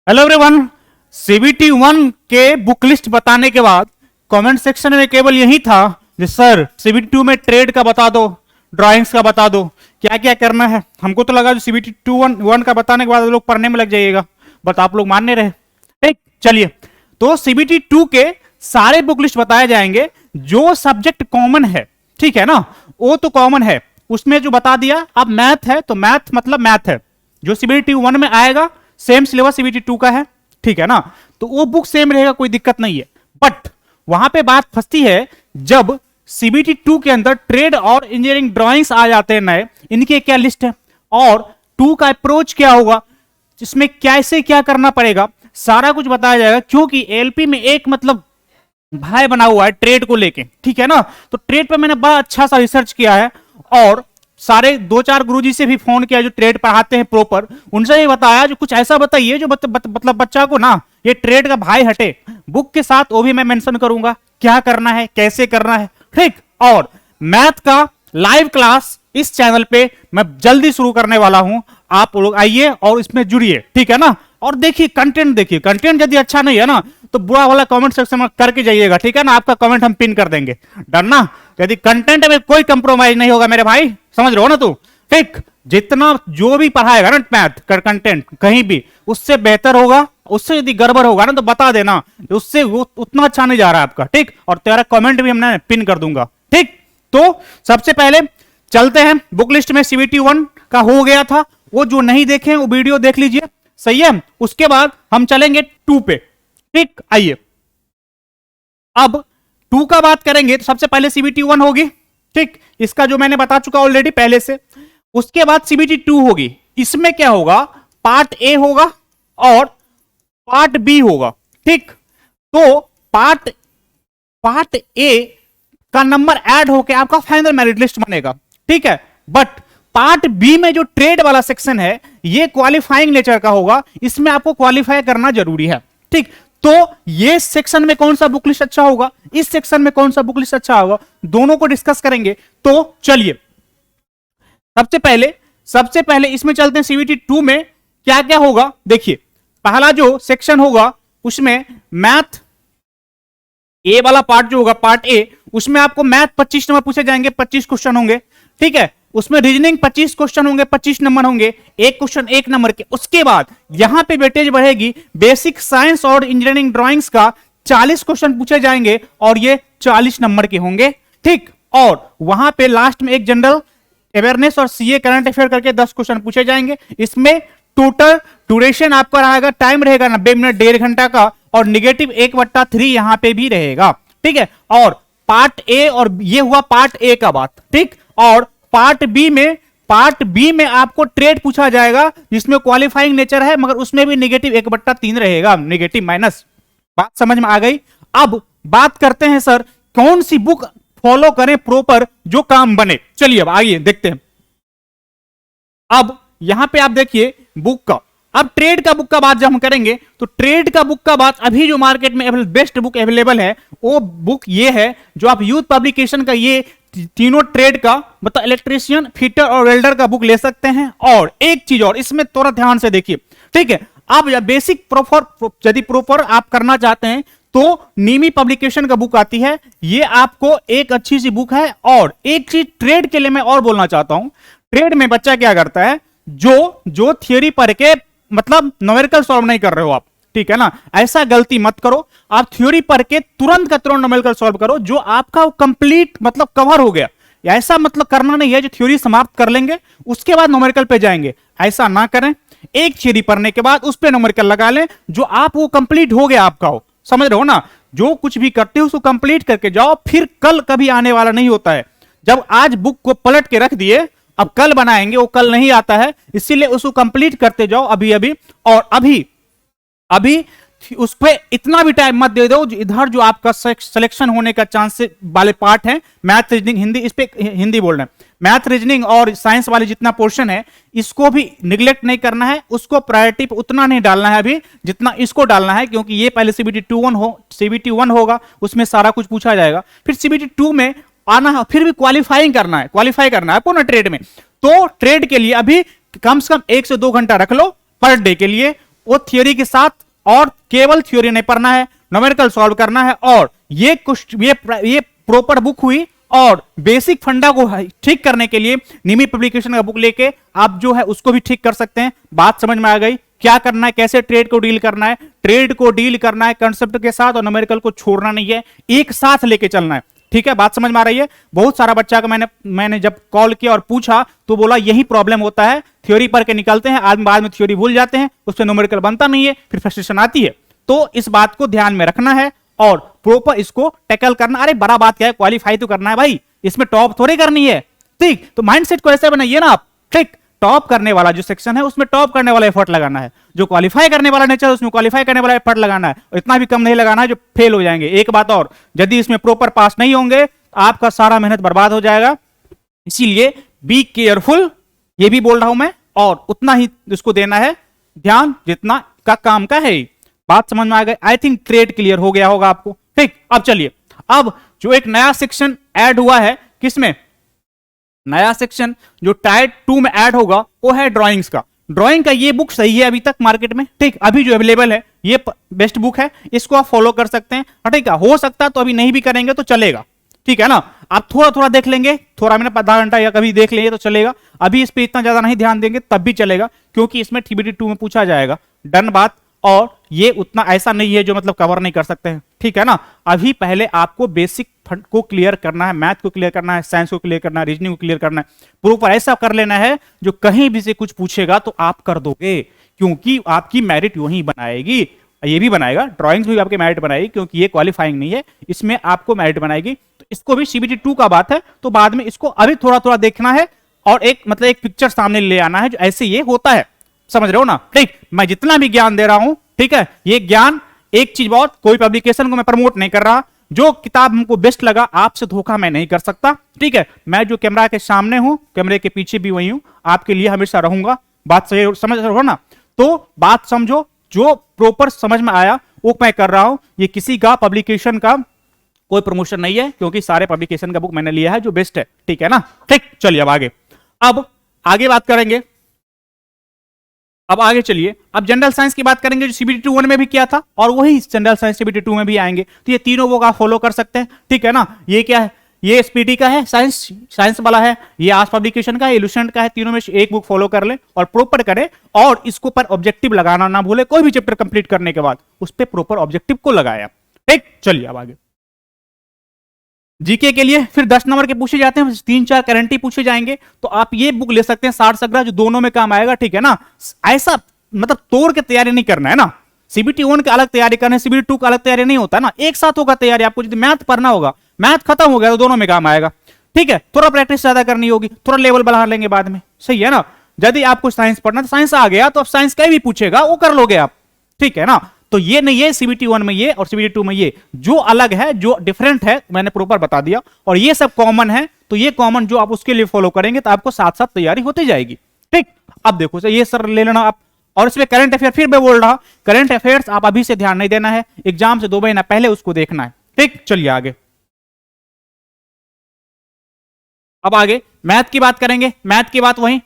Hello everyone. CBT 1 के book list बताने के बाद कमेंट सेक्शन में केवल यही था कि सर सीबीटी 2 में ट्रेड का बता दो, ड्राइंग्स का बता दो, क्या क्या करना है। हमको तो लगा जो सीबीटी 1 का बताने के बाद लोग पढ़ने में लग जाइएगा, बट आप लोग मान नहीं रहे। ठीक, चलिए तो सीबीटी 2 के सारे बुक लिस्ट बताए जाएंगे। जो सब्जेक्ट कॉमन है, ठीक है ना, वो तो कॉमन है, उसमें जो बता दिया। अब मैथ है तो मैथ मतलब मैथ है, जो सीबीटी 1 में आएगा सेम सिलेबस सीबीटी 2 का है, ठीक है ना, तो वो बुक सेम रहेगा, कोई दिक्कत नहीं है। बट वहां पे बात फंसती है जब सीबीटी 2 के अंदर ट्रेड और इंजीनियरिंग ड्राइंग्स आ जाते हैं नए, इनके क्या लिस्ट है और 2 का अप्रोच क्या होगा, इसमें कैसे क्या करना पड़ेगा, सारा कुछ बताया जाएगा। क्योंकि एलपी में एक मतलब भाई बना हुआ है ट्रेड को लेके, ठीक है ना, तो ट्रेड पे मैंने बड़ा अच्छा सा रिसर्च किया है और सारे 2-4 गुरुजी से भी फोन किया जो ट्रेड पढ़ाते हैं प्रॉपर, उनसे भी बताया जो कुछ ऐसा बताइए जो मतलब बच्चा को ना ये ट्रेड का भाई हटे। बुक के साथ वो भी मैं मेंशन करूंगा क्या करना है, कैसे करना है, ठीक। और मैथ का लाइव क्लास इस चैनल पे मैं जल्दी शुरू करने वाला हूं, आप लोग आइए और इसमें जुड़िए, ठीक है ना। और देखिए कंटेंट, देखिए कंटेंट यदि अच्छा नहीं है ना तो बुरा वाला कमेंट सेक्शन में करके जाइएगा, ठीक है ना, आपका कमेंट हम पिन कर देंगे, डन ना। यदि कंटेंट में कोई कंप्रोमाइज नहीं होगा मेरे भाई, समझ रहे हो ना तू, ठीक। जितना जो भी पढ़ाएगा ना मैथ का कंटेंट कहीं भी उससे बेहतर होगा, उससे यदि गड़बड़ होगा ना तो बता देना, उससे वो उतना अच्छा नहीं जा रहा है आपका, ठीक। और तेरा कमेंट भी हमने पिन कर दूंगा, ठीक। तो सबसे पहले चलते हैं बुक लिस्ट में। सीबीटी 1 का हो गया था, वो जो नहीं देखे वो वीडियो देख लीजिए, सही है। उसके बाद हम चलेंगे 2 पे, ठीक। आइए अब 2 का बात करेंगे तो सबसे पहले सीबीटी 1 होगी, ठीक, इसका जो मैंने बता चुका ऑलरेडी पहले से। उसके बाद सीबीटी 2 होगी, इसमें क्या होगा, पार्ट ए होगा और पार्ट बी होगा, ठीक। तो पार्ट ए का नंबर ऐड होकर आपका फाइनल मेरिट लिस्ट बनेगा, ठीक है। बट पार्ट बी में जो ट्रेड वाला सेक्शन है ये क्वालिफाइंग नेचर का होगा, इसमें आपको क्वालिफाई करना जरूरी है, ठीक। तो ये सेक्शन में कौन सा बुक लिस्ट अच्छा होगा, इस सेक्शन में कौन सा बुक लिस्ट अच्छा होगा, दोनों को डिस्कस करेंगे। तो चलिए सबसे पहले इसमें चलते हैं सीबीटी 2 में क्या क्या होगा। देखिए पहला जो सेक्शन होगा उसमें मैथ ए वाला पार्ट जो होगा, पार्ट ए, उसमें आपको मैथ 25 नंबर पूछे जाएंगे, 25 क्वेश्चन होंगे, ठीक है। उसमें रीजनिंग 25 क्वेश्चन होंगे, 25 नंबर होंगे, एक क्वेश्चन 1 नंबर के। उसके बाद यहां पे वेटेज बढ़ेगी, बेसिक साइंस और इंजीनियरिंग ड्राइंग्स का 40 क्वेश्चन पूछे जाएंगे और ये 40 नंबर के होंगे, ठीक। और वहां पे लास्ट में एक जनरल अवेयरनेस और सीए करंट अफेयर करके 10 क्वेश्चन पूछे जाएंगे। इसमें टोटल ड्यूरेशन आपका रहेगा, टाइम रहेगा 90 मिनट, 1.5 घंटा का, और निगेटिव 1/3 यहां पे भी रहेगा, ठीक है। और पार्ट ए, और ये हुआ पार्ट ए का बात, ठीक। और पार्ट बी में आपको ट्रेड पूछा जाएगा जिसमें क्वालिफाइंग नेचर है, मगर उसमें भी निगेटिव 1/3 रहेगा, निगेटिव माइनस। बात समझ में आ गई। अब बात करते हैं सर कौन सी बुक फॉलो करें प्रॉपर जो काम बने। चलिए अब आइए देखते हैं। अब यहां पे आप देखिए बुक का, अब ट्रेड का बुक का बात जब हम करेंगे तो ट्रेड का बुक का बात अभी जो मार्केट में बेस्ट बुक अवेलेबल है वो बुक ये है जो आप यूथ पब्लिकेशन का ये तीनों ट्रेड का मतलब इलेक्ट्रीशियन, फिटर और वेल्डर का बुक ले सकते हैं। और एक चीज और इसमें थोड़ा ध्यान से देखिए, ठीक है। आप बेसिक यदि प्रॉपर आप करना चाहते हैं तो नीमी पब्लिकेशन का बुक आती है, ये आपको एक अच्छी सी बुक है। और एक चीज ट्रेड के लिए मैं और बोलना चाहता हूं, ट्रेड में बच्चा क्या करता है, जो थियोरी पढ़ के मतलब न्यूमेरिकल सॉल्व नहीं कर रहे हो आप, ठीक है ना, ऐसा गलती मत करो। आप थ्योरी पढ़ के तुरंत का तुरंत न्यूमेरिकल सॉल्व करो, जो आपका कंप्लीट मतलब कवर हो गया। ऐसा मतलब करना नहीं है जो थ्योरी समाप्त कर लेंगे उसके बाद न्यूमेरिकल पे जाएंगे, ऐसा ना करें। एक थ्योरी पढ़ने के बाद उस पे न्यूमेरिकल लगा लें, जो आप वो कंप्लीट हो गया आपका हो, समझ रहे हो ना। जो कुछ भी करते हो उसको कंप्लीट करके जाओ, फिर कल कभी आने वाला नहीं होता है। जब आज बुक को पलट के रख दिए अब कल बनाएंगे, वो कल नहीं आता है, इसीलिए उसको कंप्लीट करते जाओ अभी अभी। और अभी उस पर इतना भी टाइम मत दे दो, इधर जो आपका सिलेक्शन होने का चांस वाले पार्ट है, मैथ रीजनिंग हिंदी, इस पे हिंदी बोल रहे हैं, मैथ रीजनिंग और साइंस वाले जितना पोर्शन है इसको भी निगलेक्ट नहीं करना है, उसको प्रायोरिटी पे उतना नहीं डालना है अभी जितना इसको डालना है। क्योंकि ये पहले सीबीटी 1 होगा, उसमें सारा कुछ पूछा जाएगा। फिर सीबीटी 2 में आना है, फिर भी क्वालिफाई करना है आपको ना ट्रेड में। तो ट्रेड के लिए अभी कम से कम 1 से 2 घंटा रख लो पर डे के लिए, वो थ्योरी के साथ, और केवल थ्योरी नहीं पढ़ना है, न्यूमेरिकल सॉल्व करना है। और ये प्रॉपर बुक हुई, और बेसिक फंडा को ठीक करने के लिए निमी पब्लिकेशन का बुक लेके आप जो है उसको भी ठीक कर सकते हैं। बात समझ में आ गई? क्या करना है, कैसे ट्रेड को डील करना है। ट्रेड को डील करना है कंसेप्ट के साथ, और न्यूमेरिकल को छोड़ना नहीं है, एक साथ लेके चलना है। ठीक है, बात समझ में आ रही है? बहुत सारा बच्चा का मैंने जब कॉल किया और पूछा तो बोला यही प्रॉब्लम होता है, थ्योरी पढ़ के निकलते हैं, आज बाद में थ्योरी भूल जाते हैं, उससे न्यूमेरिकल बनता नहीं है, फिर फ्रस्ट्रेशन आती है। तो इस बात को ध्यान में रखना है और प्रॉपर इसको टैकल करना। अरे बड़ा बात क्या है, क्वालिफाई तो करना है भाई, इसमें टॉप थोड़ी करनी है। ठीक, तो माइंडसेट को ऐसे बनाइए ना आप। ठीक, टॉप करने वाला जो सेक्शन है उसमें टॉप करने वाला एफर्ट लगाना है, जो क्वालिफाई करने वाला नेचर उसमें क्वालिफाई करने वाला एफर्ट लगाना है। इतना भी कम नहीं लगाना है जो फेल हो जाएंगे। एक बात और, यदि इसमें प्रॉपर पास नहीं होंगे आपका सारा मेहनत बर्बाद हो जाएगा। इसीलिए बी केयरफुल, ये भी बोल रहा हूं मैं, और उतना ही इसको देना है ध्यान जितना का काम का है। बात समझ में आ गई? आई थिंक ट्रेड क्लियर हो गया होगा आपको। ठीक, अब चलिए, अब जो एक नया सेक्शन ऐड हुआ है, किसमें नया सेक्शन जो टायर 2 में ऐड होगा वो है ड्राइंग्स का। ड्राइंग का ये बुक सही है अभी तक मार्केट में। ठीक, अभी जो अवेलेबल है ये बेस्ट बुक है, इसको आप फॉलो कर सकते हैं। ठीक है, हो सकता है तो अभी नहीं भी करेंगे तो चलेगा। ठीक है ना, आप थोड़ा थोड़ा देख लेंगे, थोड़ा मिनट आधा घंटा या कभी देख लेंगे तो चलेगा। अभी इस पे इतना ज्यादा नहीं ध्यान देंगे तब भी चलेगा, क्योंकि इसमें TBT 2 में पूछा जाएगा। डन बात। और ये उतना ऐसा नहीं है जो मतलब कवर नहीं कर सकते हैं। ठीक है ना, अभी पहले आपको बेसिक को क्लियर करना है, मैथ को क्लियर करना है, साइंस को क्लियर करना है, रीजनिंग को क्लियर करना है। प्रॉपर ऐसा कर लेना है जो कहीं भी से कुछ पूछेगा तो आप कर दोगे, क्योंकि आपकी मेरिट वही बनाएगी। ये भी बनाएगा, ड्राइंग्स भी आपके मेरिट बनाएगी, क्योंकि ये क्वालिफाइंग नहीं है, इसमें आपको मेरिट बनाएगी। तो इसको भी CBT 2 का बात है, तो बाद में इसको अभी थोड़ा थोड़ा देखना है और एक मतलब एक पिक्चर सामने ले आना है जो ऐसे ये होता है। समझ रहे हो ना? ठीक, मैं जितना भी ज्ञान दे रहा हूं, ठीक है, ये ज्ञान एक चीज बहुत, कोई पब्लिकेशन को मैं प्रमोट नहीं कर रहा, जो किताब हमको बेस्ट लगा आपसे धोखा मैं नहीं कर सकता। ठीक है, मैं जो कैमरा के सामने हूं, कैमरे के पीछे भी वही हूं, आपके लिए हमेशा रहूंगा। बात सही समझ रहे हो ना? तो बात समझो, जो प्रॉपर समझ में आया वो मैं कर रहा हूं। ये किसी का पब्लिकेशन का कोई प्रमोशन नहीं है, क्योंकि सारे पब्लिकेशन का बुक मैंने लिया है जो बेस्ट है। ठीक है ना? ठीक, चलिए अब आगे बात करेंगे। अब आगे चलिए, अब जनरल साइंस की बात करेंगे जो CBT 1 में भी किया था, और वही जनरल साइंस CBT 2 में भी आएंगे। तो ये तीनों बुक आप फॉलो कर सकते हैं। ठीक है ना? ये क्या है, ये SPD का है, साइंस वाला है, ये आज पब्लिकेशन का है, इल्यूस्ट्रेंट का है। तीनों में से एक बुक फॉलो कर ले और प्रॉपर करें, और इसको पर ऑब्जेक्टिव लगाना ना भूले। कोई भी चैप्टर कंप्लीट करने के बाद उस पर प्रॉपर ऑब्जेक्टिव को लगाया। ठीक, चलिए अब आगे जीके के लिए फिर 10 नंबर के पूछे जाते हैं, 3-4 गारंटी पूछे जाएंगे। तो आप ये बुक ले सकते हैं, सार सगरा, जो दोनों में काम आएगा। ठीक है ना? ऐसा मतलब तोड़ के तैयारी नहीं करना है ना। CBT 1 का अलग तैयारी करना है, CBT 2 का अलग तैयारी नहीं होता ना, एक साथ होगा तैयारी। आपको यदि मैथ पढ़ना होगा, मैथ खत्म हो गया तो दोनों में काम आएगा। ठीक है, थोड़ा प्रैक्टिस ज्यादा करनी होगी, थोड़ा लेवल बढ़ा लेंगे बाद में। सही है ना? यदि आपको साइंस पढ़ना, तो साइंस आ गया तो अब साइंस का भी पूछेगा वो कर लोगे आप। ठीक है ना? तो ये नहीं है CBT 1 में ये और CBT 2 में ये, जो अलग है, जो डिफरेंट है, मैंने प्रॉपर बता दिया। और ये सब कॉमन है, तो ये कॉमन जो आप उसके लिए फॉलो करेंगे तो आपको साथ साथ तैयारी होती जाएगी। ठीक, अब देखो सर, ये सर ले लेना आप। और इसमें करंट अफेयर, फिर मैं बोल रहा, करंट अफेयर्स आप अभी से ध्यान नहीं देना है, एग्जाम से 2 महीना पहले उसको देखना है। ठीक, चलिए आगे। अब आगे मैथ की बात करेंगे। मैथ की बात वही,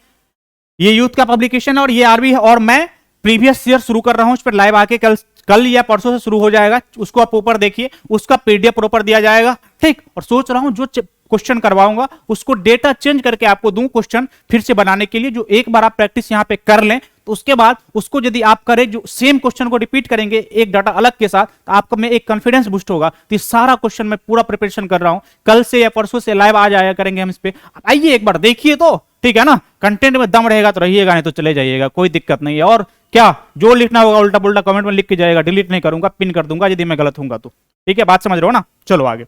ये यूथ का पब्लिकेशन है और ये आरबी है, और मैं प्रीवियस ईयर शुरू कर रहा हूं, उस पर लाइव आके कल या परसों से शुरू हो जाएगा। उसको आप ऊपर देखिए, उसका PDF प्रॉपर दिया जाएगा। ठीक, और सोच रहा हूं जो क्वेश्चन करवाऊंगा उसको डेटा चेंज करके आपको दूं क्वेश्चन फिर से बनाने के लिए, जो एक बार आप प्रैक्टिस यहां पे कर लें तो उसके बाद उसको यदि आप करें, जो सेम क्वेश्चन को रिपीट करेंगे एक डाटा अलग के साथ, तो आपको में एक कॉन्फिडेंस बूस्ट होगा। तो सारा क्वेश्चन मैं पूरा प्रिपरेशन कर रहा हूं, कल से या परसों से लाइव आ जाया करेंगे हम इस पे। आइए एक बार देखिए तो। ठीक है ना? कंटेंट में दम रहेगा तो रहिएगा, नहीं तो चले जाइएगा, कोई दिक्कत नहीं है। और क्या जो लिखना होगा उल्टा पुल्टा कमेंट में लिख के जाएगा, डिलीट नहीं करूंगा, पिन कर दूंगा यदि मैं गलत हूंगा तो। ठीक है, बात समझ रहे हो ना? चलो आगे।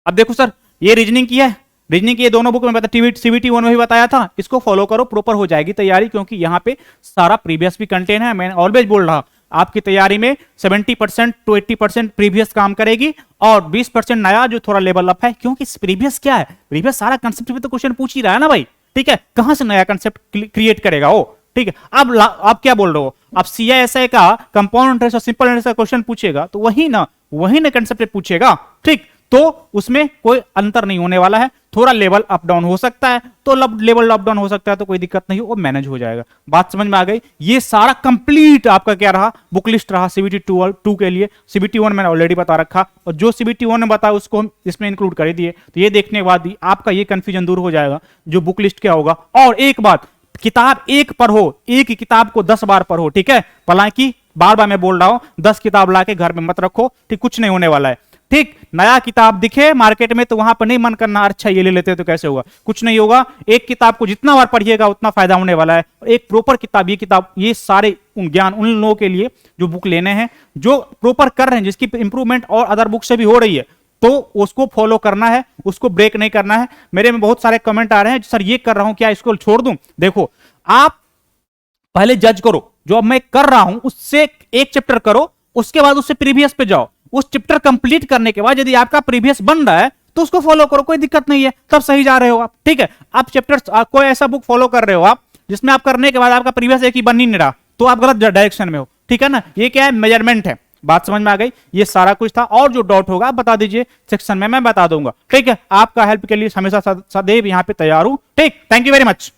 अब देखो सर, ये रीजनिंग की है, रीजनिंग की ये दोनों बुक में बता, CBT 1 में भी बताया था, इसको फॉलो करो, प्रॉपर हो जाएगी तैयारी, क्योंकि यहाँ पे सारा प्रीवियस भी कंटेंट है। मैं ऑलवेज बोल रहा, आपकी तैयारी में 70% to 80% प्रीवियस काम करेगी और 20% नया जो थोड़ा लेवल अप है, क्योंकि प्रीवियस क्या है, प्रीवियस सारा कंसेप्ट पे तो क्वेश्चन पूछ ही रहा है ना भाई। ठीक है, कहां से नया कंसेप्ट क्रिएट करेगा वो। ठीक है, अब आप क्या बोल रहे हो, अब CISI का कंपाउंड इंटरेस्ट और सिंपल इंटरेस्ट का क्वेश्चन पूछेगा तो वही ना कंसेप्ट पूछेगा। ठीक, तो उसमें कोई अंतर नहीं होने वाला है, थोड़ा लेवल अप डाउन हो सकता है, तो लेवल अप डाउन हो सकता है, तो कोई दिक्कत नहीं, वो मैनेज हो जाएगा। बात समझ में आ गई? ये सारा कंप्लीट आपका क्या रहा, बुक लिस्ट रहा सीबीटी 2 के लिए। सीबीटी 1 मैंने ऑलरेडी बता रखा, और जो सीबीटी 1 ने बताया उसको हम इसमें इंक्लूड कर दिए। तो ये देखने के बाद ही आपका ये कंफ्यूजन दूर हो जाएगा, जो बुक लिस्ट क्या होगा। और एक बात, किताब एक पर हो, एक ही किताब को 10 बार पढ़ो, ठीक है? हालांकि बार बार मैं बोल रहा हूं 10 किताब लाके घर में मत रखो, ठीक? कुछ नहीं होने वाला है, ठीक? नया किताब दिखे मार्केट में तो वहां पर नहीं मन करना, अच्छा ये ले लेते तो कैसे होगा, कुछ नहीं होगा। एक किताब को जितना बार पढ़िएगा उतना फायदा होने वाला है। एक प्रॉपर किताब, ये किताब, ये सारे ज्ञान उन लोगों के लिए जो बुक लेने हैं, जो प्रॉपर कर रहे हैं, जिसकी इंप्रूवमेंट और अदर बुक से भी हो रही है, तो उसको फॉलो करना है, उसको ब्रेक नहीं करना है। मेरे में बहुत सारे कमेंट आ रहे हैं, सर ये कर रहा हूं क्या इसको छोड़ दूं? देखो, आप पहले जज करो, जो अब मैं कर रहा हूं उससे एक चैप्टर करो, उसके बाद उससे प्रीवियस पे जाओ। उस चैप्टर कंप्लीट करने के बाद यदि आपका प्रीवियस बन रहा है तो उसको फॉलो करो, कोई दिक्कत नहीं है, तब सही जा रहे हो आप, ठीक है? आप चैप्टर कोई ऐसा बुक फॉलो कर रहे हो आप जिसमें आप करने के बाद आपका प्रीवियस एक ही बन ही नहीं रहा, तो आप गलत डायरेक्शन में हो, ठीक है ना? ये क्या है, मेजरमेंट है। बात समझ में आ गई? ये सारा कुछ था, और जो डाउट होगा आप बता दीजिए सेक्शन में, मैं बता दूंगा, ठीक है? आपका हेल्प के लिए हमेशा सदैव यहां पे तैयार हूं, ठीक? Thank you very much.